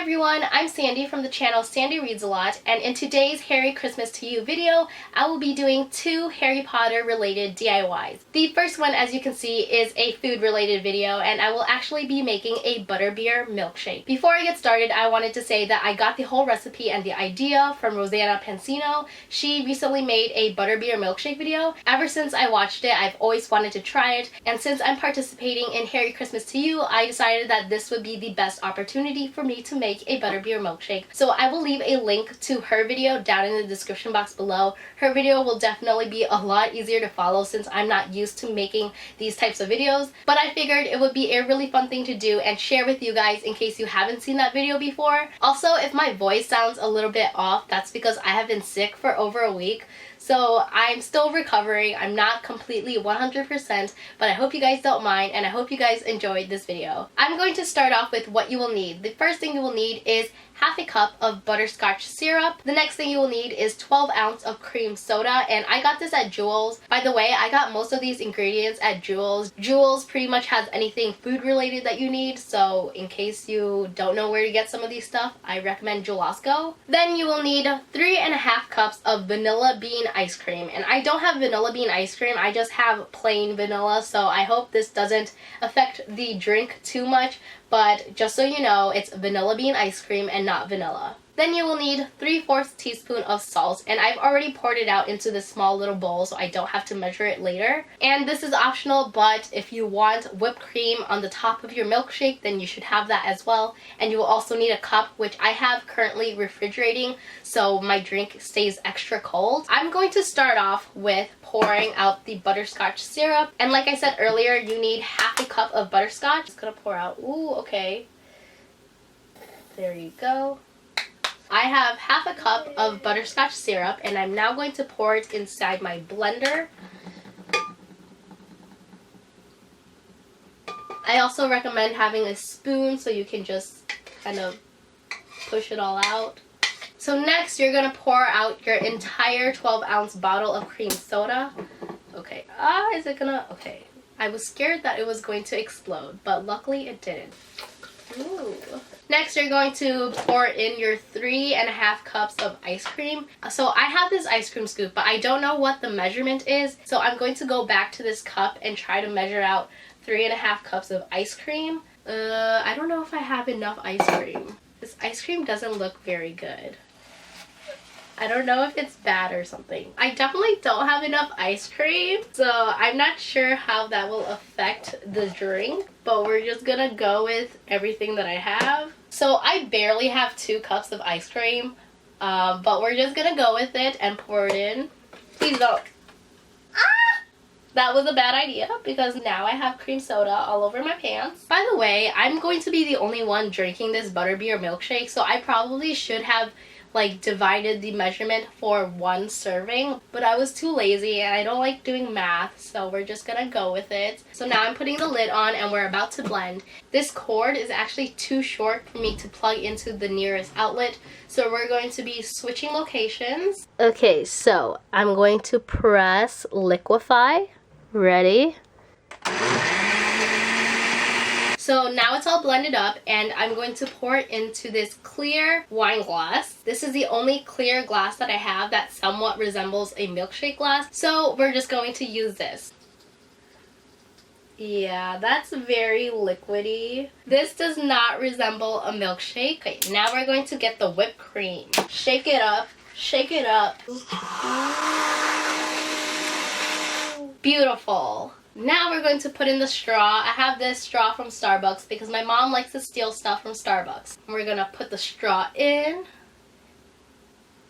Hi everyone, I'm Sandy from the channel Sandyreadsalot, and in today's Harry Christmas to You video, I will be doing 2 Harry Potter related DIYs. The first one, as you can see, is a food related video, and I will actually be making a butterbeer milkshake. Before I get started, I wanted to say that I got the whole recipe and the idea from Rosanna Pansino. She recently made a butterbeer milkshake video. Ever since I watched it, I've always wanted to try it, and since I'm participating in Harry Christmas to You, I decided that this would be the best opportunity for me to make a butterbeer milkshake. So I will leave a link to her video down in the description box below. Her video will definitely be a lot easier to follow since I'm not used to making these types of videos, but I figured it would be a really fun thing to do and share with you guys in case you haven't seen that video before. Also, if my voice sounds a little bit off, that's because I have been sick for over a week. So I'm still recovering. I'm not completely 100%, but I hope you guys don't mind and I hope you guys enjoyed this video. I'm going to start off with what you will need. The first thing you will need is half a cup of butterscotch syrup. The next thing you will need is 12 ounces of cream soda, and I got this at Jewel's. By the way, I got most of these ingredients at Jewel's. Jewel's pretty much has anything food related that you need, so in case you don't know where to get some of these stuff, I recommend Jewelosco. Then you will need 3.5 cups of vanilla bean ice cream, and I don't have vanilla bean ice cream, I just have plain vanilla, so I hope this doesn't affect the drink too much. But just so you know, it's vanilla bean ice cream and not vanilla. Then you will need 3/4 teaspoon of salt, and I've already poured it out into this small little bowl so I don't have to measure it later. And this is optional, but if you want whipped cream on the top of your milkshake, then you should have that as well. And you will also need a cup, which I have currently refrigerating so my drink stays extra cold. I'm going to start off with pouring out the butterscotch syrup, and like I said earlier, you need half a cup of butterscotch. Just gonna pour out. Ooh, okay. There you go. I have half a cup of butterscotch syrup, and I'm now going to pour it inside my blender. I also recommend having a spoon so you can just kind of push it all out. So next, you're going to pour out your entire 12-ounce bottle of cream soda. Okay, is it gonna? Okay. I was scared that it was going to explode, but luckily it didn't. Ooh. Next, you're going to pour in your 3.5 cups of ice cream. So I have this ice cream scoop, but I don't know what the measurement is. So I'm going to go back to this cup and try to measure out 3.5 cups of ice cream. I don't know if I have enough ice cream. This ice cream doesn't look very good. I don't know if it's bad or something. I definitely don't have enough ice cream, so I'm not sure how that will affect the drink, but we're just gonna go with everything that I have. So I barely have 2 cups of ice cream, but we're just gonna go with it and pour it in. Please don't. That was a bad idea because now I have cream soda all over my pants. By the way, I'm going to be the only one drinking this butterbeer milkshake, so I probably should have divided the measurement for 1 serving, but I was too lazy and I don't like doing math, so we're just gonna go with it. So now I'm putting the lid on and we're about to blend. This cord is actually too short for me to plug into the nearest outlet, so we're going to be switching locations. Okay, so I'm going to press liquefy. Ready? So now it's all blended up, and I'm going to pour it into this clear wine glass. This is the only clear glass that I have that somewhat resembles a milkshake glass, so we're just going to use this. Yeah, that's very liquidy. This does not resemble a milkshake. Okay, now we're going to get the whipped cream. Shake it up. Shake it up. Beautiful. Now we're going to put in the straw. I have this straw from Starbucks because my mom likes to steal stuff from Starbucks. We're gonna put the straw in.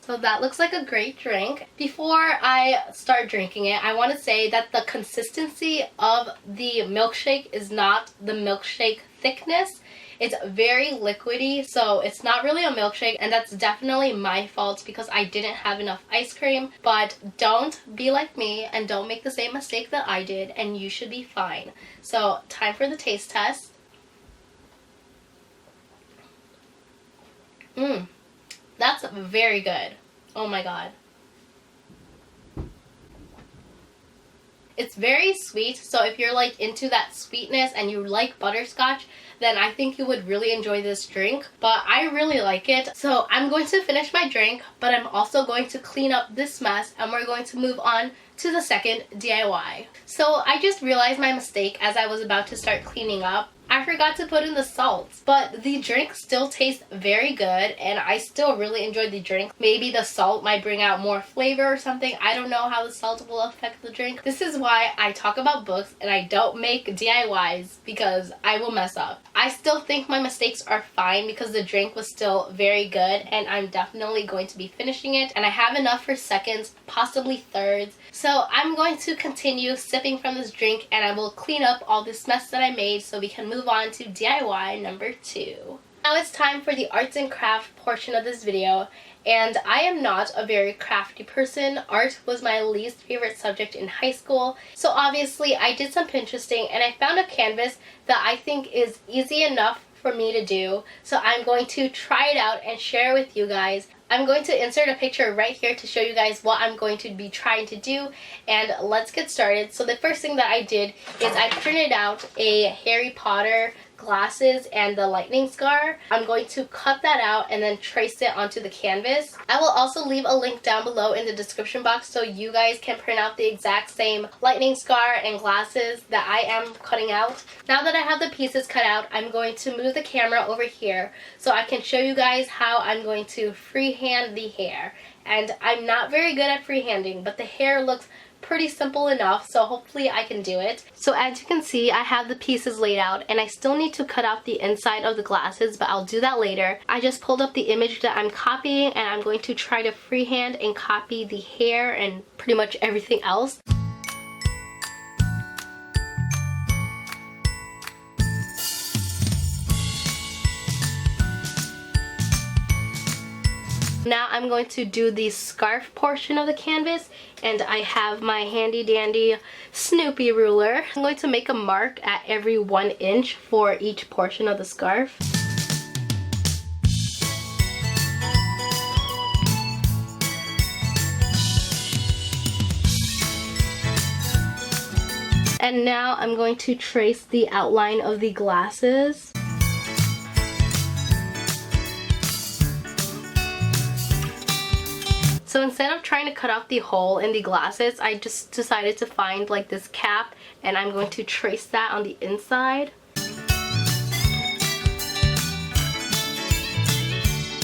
So that looks like a great drink. Before I start drinking it, I want to say that the consistency of the milkshake is not the milkshake thickness. It's very liquidy, so it's not really a milkshake, and that's definitely my fault because I didn't have enough ice cream. But don't be like me and don't make the same mistake that I did, and you should be fine. So time for the taste test. That's very good. Oh my god. It's very sweet, so if you're like into that sweetness and you like butterscotch, then I think you would really enjoy this drink. But I really like it. So I'm going to finish my drink, but I'm also going to clean up this mess and we're going to move on to the second DIY. So I just realized my mistake as I was about to start cleaning up. I forgot to put in the salt, but the drink still tastes very good and I still really enjoyed the drink. Maybe the salt might bring out more flavor or something. I don't know how the salt will affect the drink. This is why I talk about books and I don't make DIYs, because I will mess up. I still think my mistakes are fine because the drink was still very good and I'm definitely going to be finishing it, and I have enough for seconds, possibly thirds. So I'm going to continue sipping from this drink and I will clean up all this mess that I made so we can move on to DIY number 2. Now it's time for the arts and craft portion of this video, and I am not a very crafty person. Art was my least favorite subject in high school, so obviously I did some Pinteresting and I found a canvas that I think is easy enough for me to do, so I'm going to try it out and share with you guys. I'm going to insert a picture right here to show you guys what I'm going to be trying to do, and let's get started. So the first thing that I did is I printed out a Harry Potter glasses and the lightning scar. I'm going to cut that out and then trace it onto the canvas. I will also leave a link down below in the description box so you guys can print out the exact same lightning scar and glasses that I am cutting out. Now that I have the pieces cut out, I'm going to move the camera over here so I can show you guys how I'm going to freehand the hair. And I'm not very good at freehanding, but the hair looks pretty simple enough, so hopefully I can do it. So as you can see, I have the pieces laid out and I still need to cut out the inside of the glasses, but I'll do that later. I just pulled up the image that I'm copying and I'm going to try to freehand and copy the hair and pretty much everything else. Now I'm going to do the scarf portion of the canvas, and I have my handy dandy Snoopy ruler. I'm going to make a mark at every 1 inch for each portion of the scarf. And now I'm going to trace the outline of the glasses. So instead of trying to cut out the hole in the glasses, I just decided to find like this cap, and I'm going to trace that on the inside.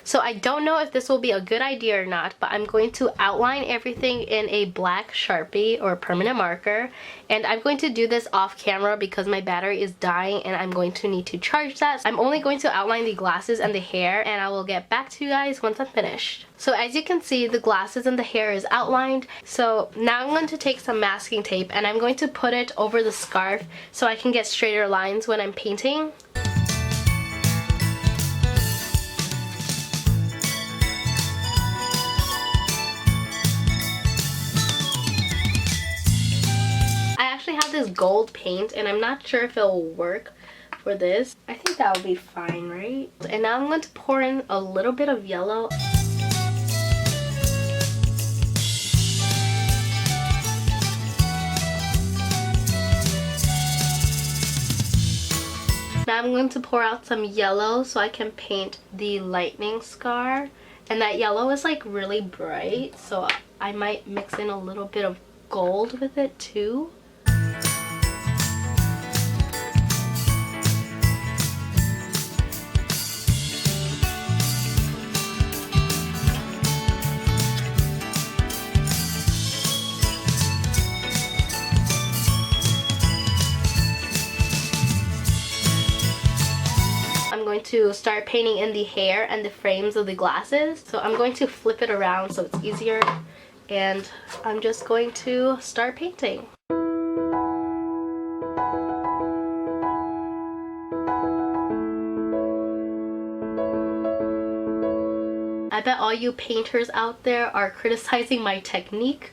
So I don't know if this will be a good idea or not, but I'm going to outline everything in a black Sharpie or permanent marker, and I'm going to do this off camera because my battery is dying and I'm going to need to charge that. I'm only going to outline the glasses and the hair, and I will get back to you guys once I'm finished. So as you can see, the glasses and the hair is outlined. So now I'm going to take some masking tape and I'm going to put it over the scarf so I can get straighter lines when I'm painting. Have this gold paint and I'm not sure if it'll work for this. I think that will be fine, right? And now I'm going to pour in a little bit of yellow. Now I'm going to pour out some yellow so I can paint the lightning scar. And that yellow is like really bright, so I might mix in a little bit of gold with it too. I'm going to start painting in the hair and the frames of the glasses. So I'm going to flip it around so it's easier, and I'm just going to start painting. I bet all you painters out there are criticizing my technique.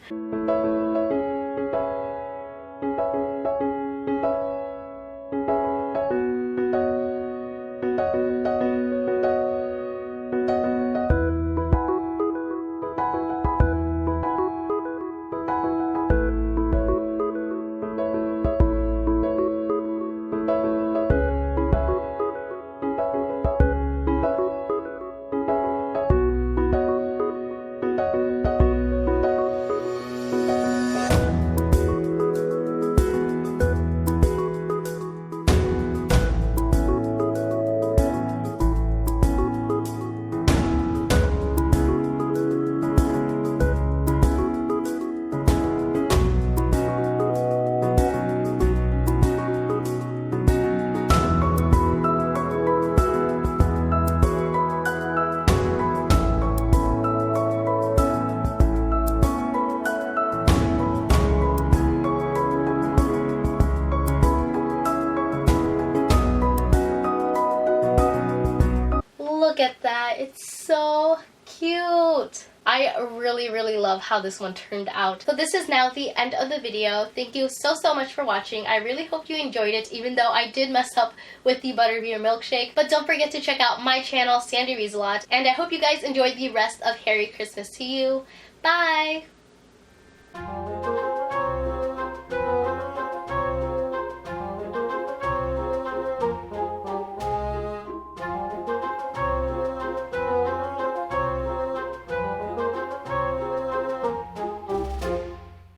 at that. It's so cute. I really love how this one turned out. So this is now the end of the video. Thank you so much for watching. I really hope you enjoyed it, even though I did mess up with the Butterbeer Milkshake. But don't forget to check out my channel, Sandyreadsalot, and I hope you guys enjoyed the rest of Merry Christmas to You. Bye!